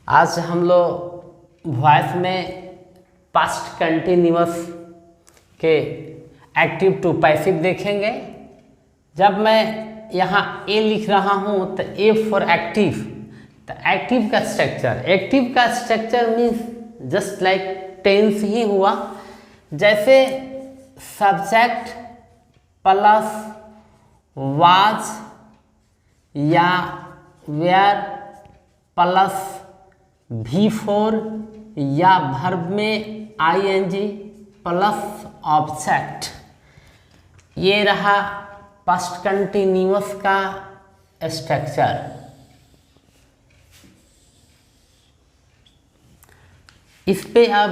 आज हम लोग वॉइस में पास्ट कंटिन्यूअस के एक्टिव टू पैसिव देखेंगे। जब मैं यहाँ ए लिख रहा हूँ तो ए फॉर एक्टिव, तो एक्टिव का structure means just like tense ही हुआ। जैसे सब्जेक्ट प्लस वाज या वेयर प्लस V4 या वर्ब में ing प्लस ऑब्जेक्ट, ये रहा पास्ट कंटिन्यूअस का स्ट्रक्चर। इस पे अब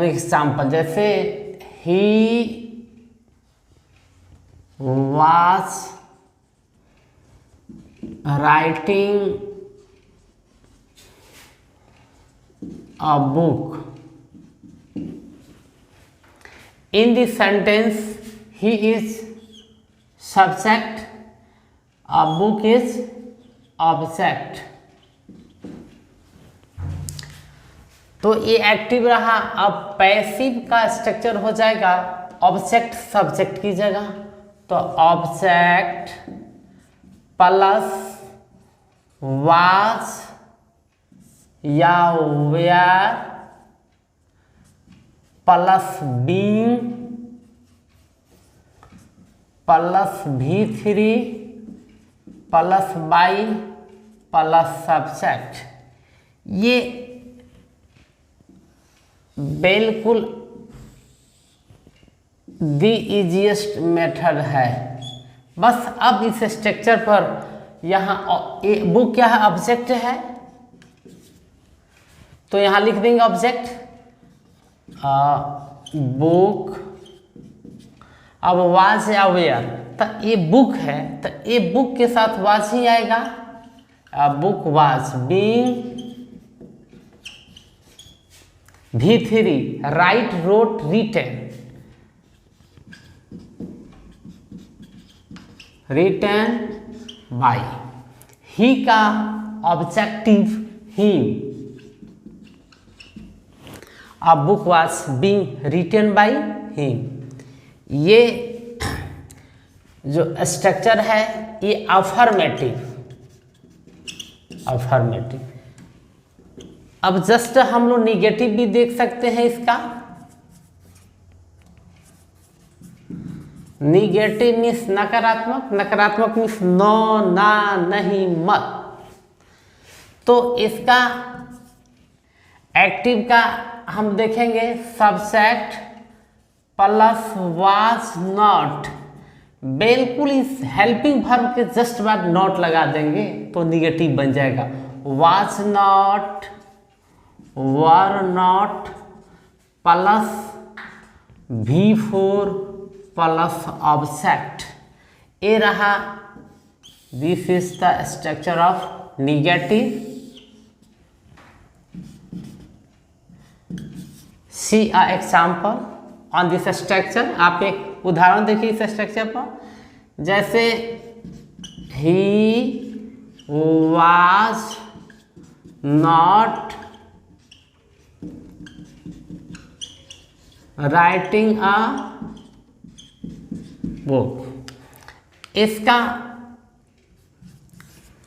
एग्जाम्पल, जैसे ही was writing a book. In the sentence, he is subject, a book is object. तो ये एक्टिव रहा। अब पैसिव का स्ट्रक्चर हो जाएगा ऑब्जेक्ट सब्जेक्ट की जगह, तो ऑब्जेक्ट प्लस वाज या were plus being plus V3 plus by plus subject. ये बिल्कुल द इजीएस्ट मेथड है। बस अब इस स्ट्रक्चर पर यहाँ बुक क्या है, ऑब्जेक्ट है, तो यहाँ लिख देंगे ऑब्जेक्ट बुक। अब वाज या वेयर, तो ये बुक है तो ये बुक के साथ वाज ही आएगा। Book was being V3 write wrote written by. He का ऑब्जेक्टिव हिम। अब book was being written by him. ये जो स्ट्रक्चर है ये अफर्मेटिव। अब जस्ट हम लोग निगेटिव भी देख सकते हैं इसका। निगेटिव मीन्स नकारात्मक, नकारात्मक मीन्स नो, ना, नहीं, मत। तो इसका एक्टिव का हम देखेंगे सब्जेक्ट प्लस वाज नॉट। बिल्कुल इस हेल्पिंग वर्ब के जस्ट बाद नॉट लगा देंगे तो निगेटिव बन जाएगा। Was not, were not plus V4 plus object. ये रहा, this is the structure of negative. See a example on this structure. आप एक उदाहरण देखिए इस स्ट्रक्चर पर। जैसे he was not writing a book. इसका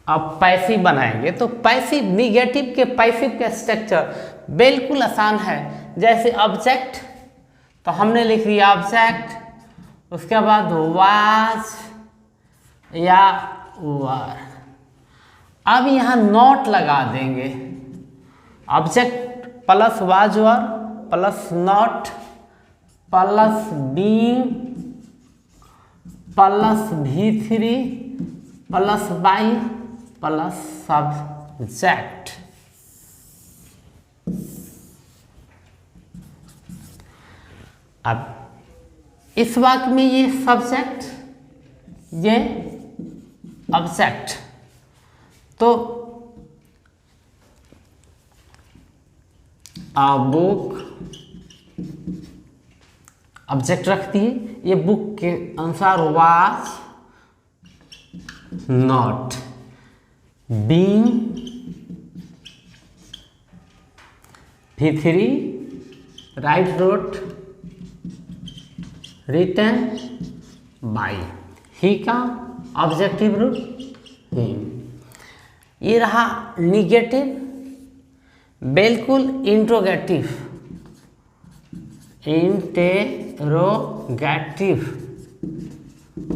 अब पैसिव बनाएंगे तो पैसिव, निगेटिव के पैसिव के स्ट्रक्चर बिल्कुल आसान है। जैसे ऑब्जेक्ट, तो हमने लिख दिया ऑब्जेक्ट, उसके बाद वाज या वर। अब यहाँ नॉट लगा देंगे। Object plus was were plus not plus being plus V3 plus by plus subject. अब इस वाक्य में ये सब्जेक्ट, ये ऑब्जेक्ट, तो बुक ऑब्जेक्ट रखती है। ये बुक के अनुसार was not being V3 write wrote written by he का ऑब्जेक्टिव रूट ही। ये रहा निगेटिव, बिल्कुल इंट्रोगेटिव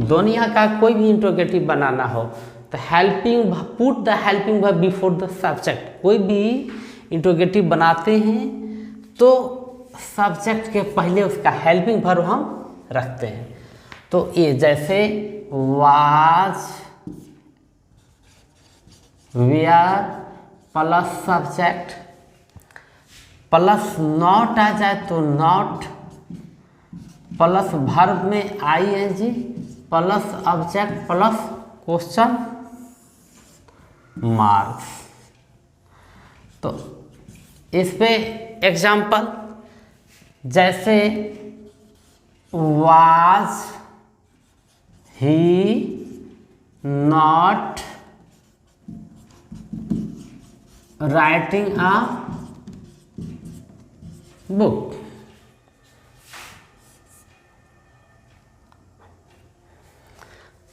दुनिया का कोई भी इंट्रोगेटिव बनाना हो तो helping put the helping verb before the subject. कोई भी इंट्रोगेटिव बनाते हैं तो सब्जेक्ट के पहले उसका हेल्पिंग वर्ब हम रखते हैं। तो ये जैसे was were plus subject plus not आ जाए तो नॉट प्लस वर्ब में ING plus object plus question marks. तो इस पे एग्जाम्पल जैसे was he not writing a book.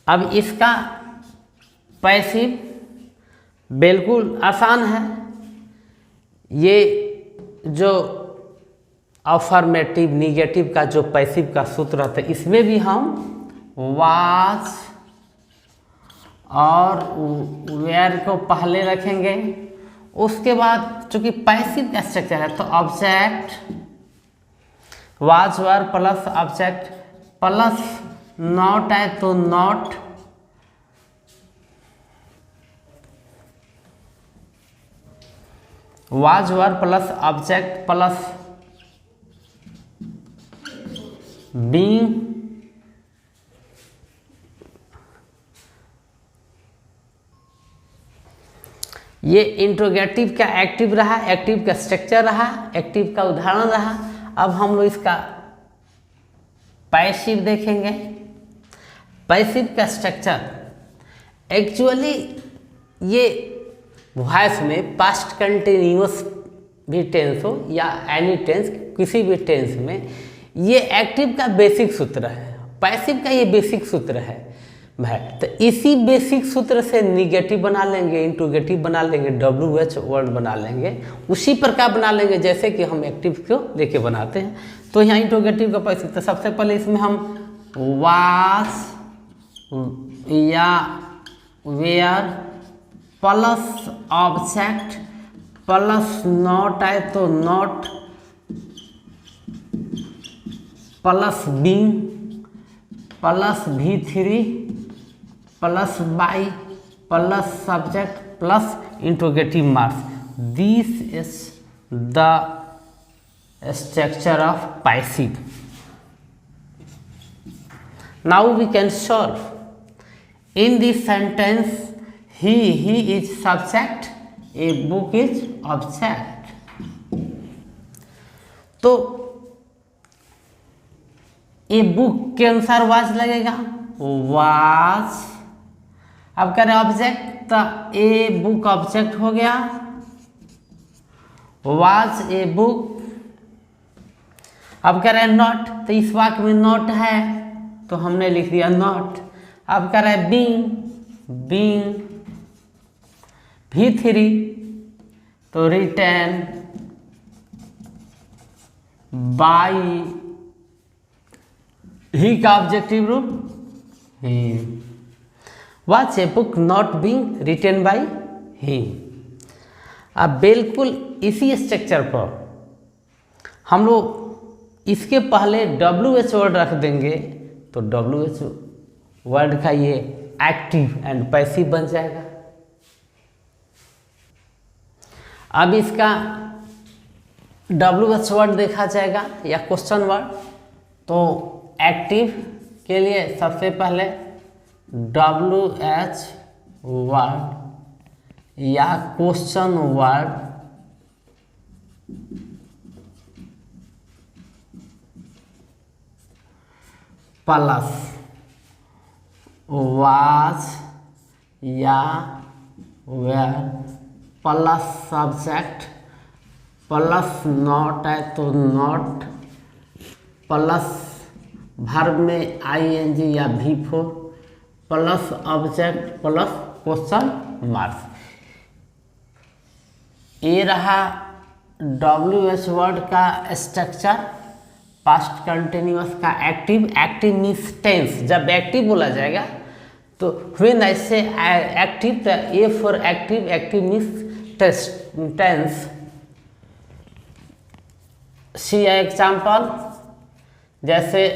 अब इसका पैसिव बिल्कुल आसान है। ये जो अफर्मेटिव निगेटिव का जो पैसिव का सूत्र रहता है इसमें भी हम वाज और वेयर को पहले रखेंगे। उसके बाद चूंकि पैसिव का स्ट्रक्चर है तो object was were plus object plus not है तो not was were plus object plus being ये इंट्रोगेटिव का एक्टिव रहा, एक्टिव का स्ट्रक्चर रहा, एक्टिव का उदाहरण रहा। अब हम लोग इसका पैसिव देखेंगे। पैसिव का स्ट्रक्चर एक्चुअली ये वॉइस में पास्ट कंटिन्यूअस भी टेंस हो या एनी टेंस किसी भी टेंस में ये एक्टिव का बेसिक सूत्र है, पैसिव का ये बेसिक सूत्र है भाई। तो इसी बेसिक सूत्र से निगेटिव बना लेंगे, इंट्रोगेटिव बना लेंगे, WH वर्ड बना लेंगे, उसी प्रकार बना लेंगे जैसे कि हम एक्टिव को लेके बनाते हैं। तो यहाँ इंट्रोगेटिव का पैसिव, तो सबसे पहले इसमें हम वाज या were plus object plus not आए तो not plus being plus V3 plus by plus subject plus interrogative marks. This is the structure of passive. Now we can solve. In this sentence, he is subject, a book is object. तो a book के अनुसार was लगेगा, was. अब करें object तो a book object हो गया, was a book. अब कह रहे हैं नॉट, तो इस वाक्य में नॉट है तो हमने लिख दिया नॉट। अब कह रहे हैं बीइंग V3 तो रिटर्न बाई ही का ऑब्जेक्टिव रूप he. Was a book not being written by he. अब बिल्कुल इसी स्ट्रक्चर पर हम लोग इसके पहले WH वर्ड रख देंगे तो WH वर्ड का ये एक्टिव एंड पैसिव बन जाएगा। अब इसका WH वर्ड देखा जाएगा या क्वेश्चन वर्ड। तो एक्टिव के लिए सबसे पहले WH वर्ड या क्वेश्चन वर्ड प्लस वाज या were plus subject plus not है तो नॉट, प्लस वर्ब में आईएनजी या V4, plus object plus question marks. ये रहा WH वर्ड का स्ट्रक्चर। पास्ट कंटिन्यूअस का एक्टिव, एक्टिव मीन्स टेंस। जब एक्टिव बोला जाएगा तो व्हेन ऐसे active, A for active, active means tense. See example, जैसे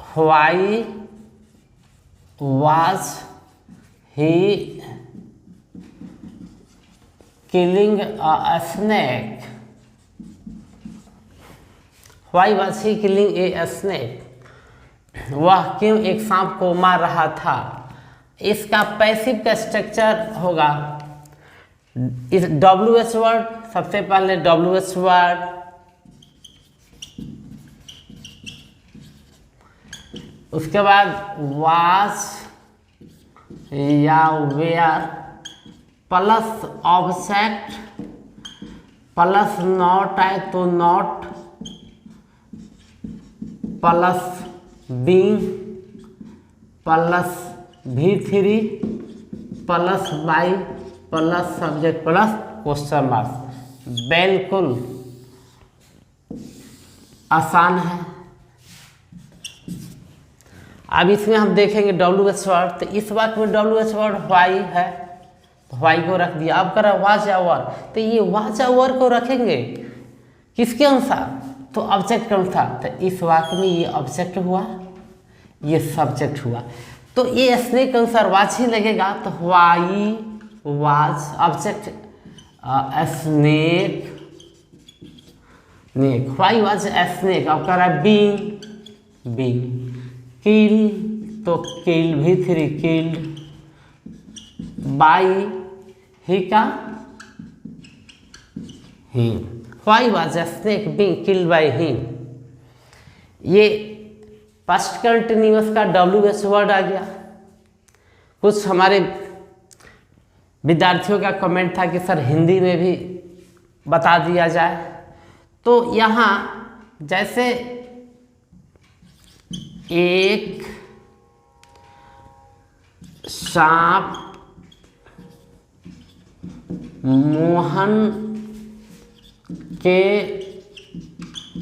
why was he killing a snake, why was he killing a snake, वह क्यों एक सांप को मार रहा था। इसका पैसिव का स्ट्रक्चर होगा इस WH वर्ड, सबसे पहले WH वर्ड, उसके बाद वाज या were plus object plus not आए तो not, plus being plus V3 plus by plus subject plus question marks. बिल्कुल आसान है। अब इसमें हम देखेंगे WH वर्ड। तो इस बात में WH वर्ड व्हाई है, तो व्हाई को रख दिया। अब करा वाज या वर, तो ये वाज या वर को रखेंगे किसके अनुसार, तो ऑब्जेक्ट के अनुसार। तो इस वाक्य में ये ऑब्जेक्ट हुआ, ये सब्जेक्ट हुआ, तो ये स्नेक के अनुसार वाज ही लगेगा। तो why was object, snake neck, why was snake. अब करा बीइंग, बीइंग किल, तो किल V3 किल्ड, बाई ही का he, why was a snake being killed by him. ये पास्ट कंटिन्यूअस का WH वर्ड आ गया। कुछ हमारे विद्यार्थियों का कमेंट था कि सर हिंदी में भी बता दिया जाए, तो यहाँ जैसे एक सांप मोहन के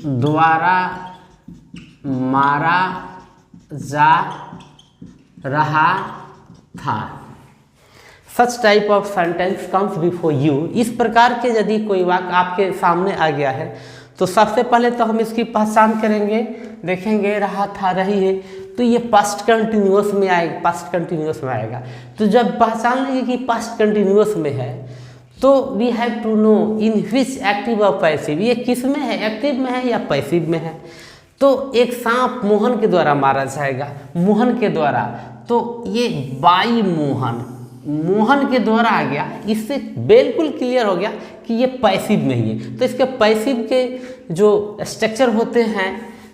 द्वारा मारा जा रहा था। Such type of sentence comes before you. इस प्रकार के यदि कोई वाक्य आपके सामने आ गया है तो सबसे पहले तो हम इसकी पहचान करेंगे, देखेंगे रहा था रही है, तो ये पास्ट कंटिन्यूअस में आएगा, पास्ट कंटिन्यूअस में आएगा। तो जब पहचान लेंगे कि पास्ट कंटिन्यूअस में है तो we have to know in which active और पैसिव, ये किस में है, एक्टिव में है या पैसिव में है। तो एक सांप मोहन के द्वारा मारा जाएगा, मोहन के द्वारा, तो ये बाई मोहन, मोहन के द्वारा आ गया। इससे बिल्कुल क्लियर हो गया कि ये पैसिव नहीं है। तो इसके पैसिव के जो स्ट्रक्चर होते हैं,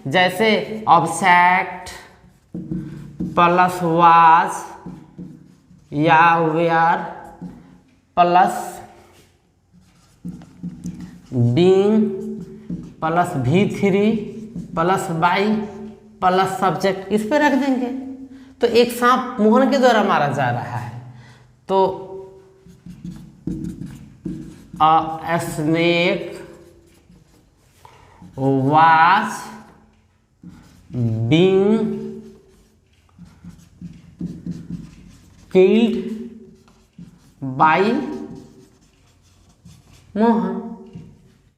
जैसे ऑब्जेक्ट प्लस वाज या were plus being plus V3 plus by plus subject, इस पे रख देंगे। तो एक सांप मोहन के द्वारा मारा जा रहा है, तो a snake was being killed by Mohan.